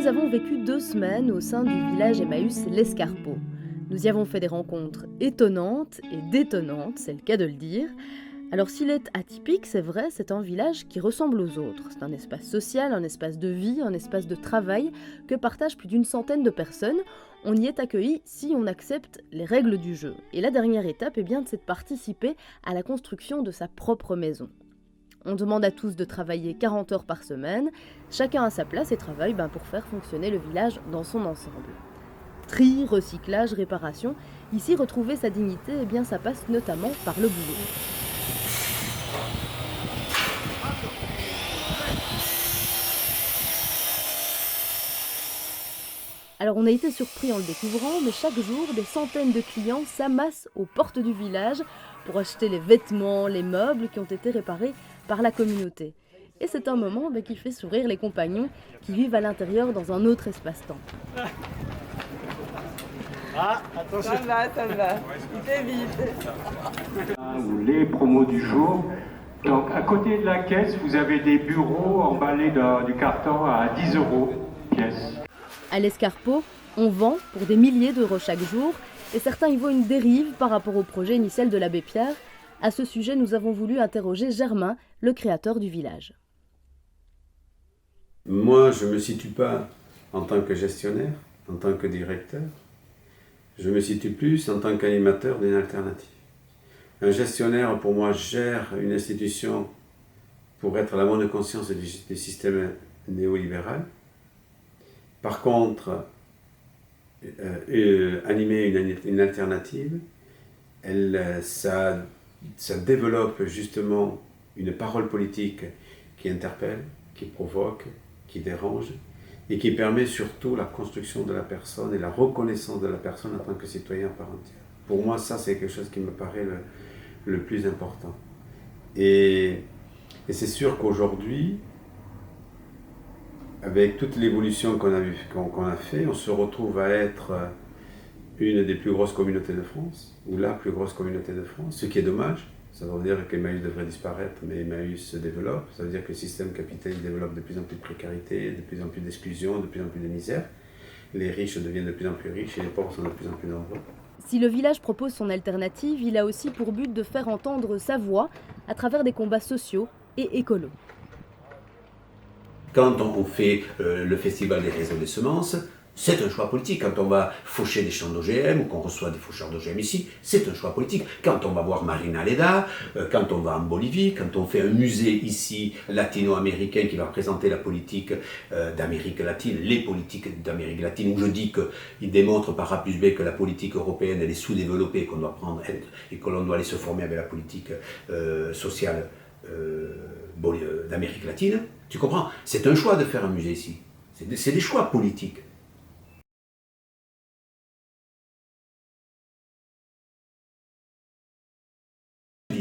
nous avons vécu 2 semaines au sein du village Emmaüs l'Escarpeau. Nous y avons fait des rencontres étonnantes et détonnantes, c'est le cas de le dire. Alors s'il est atypique, c'est vrai, c'est un village qui ressemble aux autres. C'est un espace social, un espace de vie, un espace de travail que partagent plus d'une centaine de personnes. On y est accueilli si on accepte les règles du jeu. Et la dernière étape, c'est de participer à la construction de sa propre maison. On demande à tous de travailler 40 heures par semaine, chacun a sa place et travaille pour faire fonctionner le village dans son ensemble. Tri, recyclage, réparation, ici retrouver sa dignité, ça passe notamment par le boulot. Alors on a été surpris en le découvrant, mais chaque jour, des centaines de clients s'amassent aux portes du village pour acheter les vêtements, les meubles qui ont été réparés par la communauté. Et c'est un moment qui fait sourire les compagnons qui vivent à l'intérieur dans un autre espace-temps. Ah, attention. Ça va. Il fait vite. Les promos du jour. Donc, à côté de la caisse, vous avez des bureaux emballés du carton à 10 € pièce. À l'Escarpeau, on vend pour des milliers d'euros chaque jour et certains y voient une dérive par rapport au projet initial de l'abbé Pierre. À ce sujet, nous avons voulu interroger Germain, le créateur du village. Moi, je ne me situe pas en tant que gestionnaire, en tant que directeur. Je me situe plus en tant qu'animateur d'une alternative. Un gestionnaire, pour moi, gère une institution pour être à la bonne conscience du système néolibéral. Par contre, animer une alternative, ça développe justement une parole politique qui interpelle, qui provoque, qui dérange et qui permet surtout la construction de la personne et la reconnaissance de la personne en tant que citoyen à part entière. Pour moi, ça, c'est quelque chose qui me paraît le plus important. Et c'est sûr qu'aujourd'hui, avec toute l'évolution qu'on a fait, on se retrouve à être une des plus grosses communautés de France, ou la plus grosse communauté de France, ce qui est dommage. Ça veut dire qu'Emmaüs devrait disparaître, mais Emmaüs se développe. Ça veut dire que le système capitaliste développe de plus en plus de précarité, de plus en plus d'exclusion, de plus en plus de misère. Les riches deviennent de plus en plus riches et les pauvres sont de plus en plus nombreux. Si le village propose son alternative, il a aussi pour but de faire entendre sa voix à travers des combats sociaux et écolos. Quand on fait le festival des réseaux des semences, c'est un choix politique. Quand on va faucher des champs d'OGM ou qu'on reçoit des faucheurs d'OGM ici, c'est un choix politique. Quand on va voir Marina Leda, quand on va en Bolivie, quand on fait un musée ici latino-américain qui va présenter la politique d'Amérique latine, les politiques d'Amérique latine, où je dis qu'il démontre par A plus B que la politique européenne elle est sous-développée, qu'on doit prendre et que l'on doit aller se former avec la politique sociale d'Amérique latine. Tu comprends? C'est un choix de faire un musée ici. C'est des choix politiques.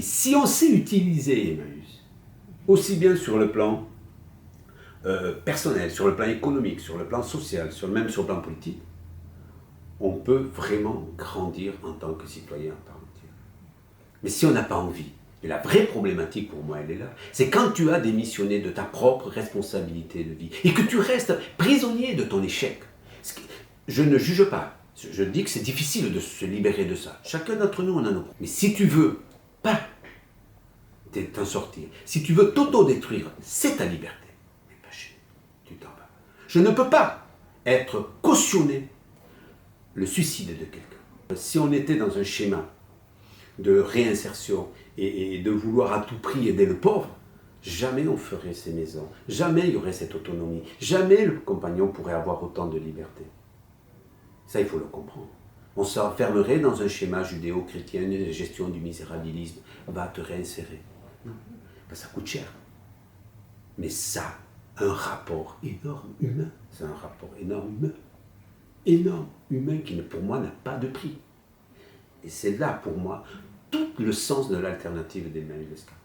Si on sait utiliser Emmaüs, aussi bien sur le plan personnel, sur le plan économique, sur le plan social, même sur le plan politique, on peut vraiment grandir en tant que citoyen à part entière. Mais si on n'a pas envie, et la vraie problématique pour moi, elle est là, c'est quand tu as démissionné de ta propre responsabilité de vie et que tu restes prisonnier de ton échec. Je ne juge pas, je dis que c'est difficile de se libérer de ça. Chacun d'entre nous, on en a nos problèmes. Mais si tu veux pas t'en sortir, si tu veux t'auto-détruire, c'est ta liberté. Mais pas chez nous, tu t'en vas. Je ne peux pas cautionner le suicide de quelqu'un. Si on était dans un schéma de réinsertion et de vouloir à tout prix aider le pauvre, jamais on ferait ces maisons, jamais il y aurait cette autonomie, jamais le compagnon pourrait avoir autant de liberté. Ça, il faut le comprendre. On s'enfermerait dans un schéma judéo-chrétien de gestion du misérabilisme. Va te réinsérer. Non, ça coûte cher. Mais ça, un rapport énorme humain, c'est un rapport énorme humain qui, pour moi, n'a pas de prix. Et c'est là, pour moi, tout le sens de l'alternative d'Emmaüs l'Escarpeau.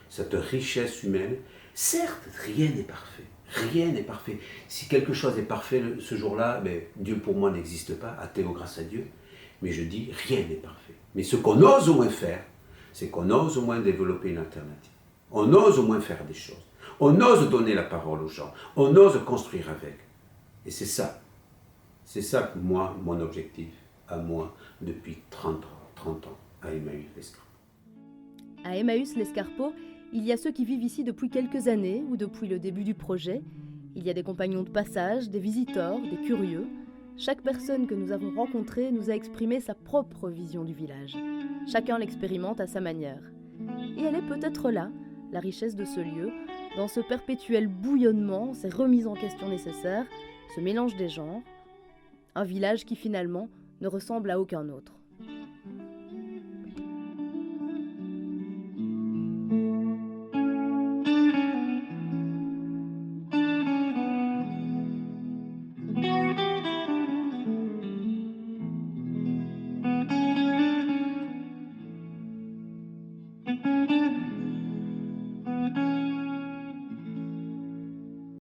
Cette richesse humaine, certes, rien n'est parfait. Rien n'est parfait. Si quelque chose est parfait ce jour-là, Dieu pour moi n'existe pas, athéo grâce à Dieu. Mais je dis, rien n'est parfait. Mais ce qu'on ose au moins faire, c'est qu'on ose au moins développer une alternative. On ose au moins faire des choses. On ose donner la parole aux gens. On ose construire avec. Et c'est ça que moi, mon objectif, à moi, depuis 30 ans, à Emmaüs l'Escarpeau. À Emmaüs l'Escarpeau, il y a ceux qui vivent ici depuis quelques années ou depuis le début du projet. Il y a des compagnons de passage, des visiteurs, des curieux. Chaque personne que nous avons rencontrée nous a exprimé sa propre vision du village. Chacun l'expérimente à sa manière. Et elle est peut-être là, la richesse de ce lieu, dans ce perpétuel bouillonnement, ces remises en question nécessaires, ce mélange des genres. Un village qui finalement ne ressemble à aucun autre.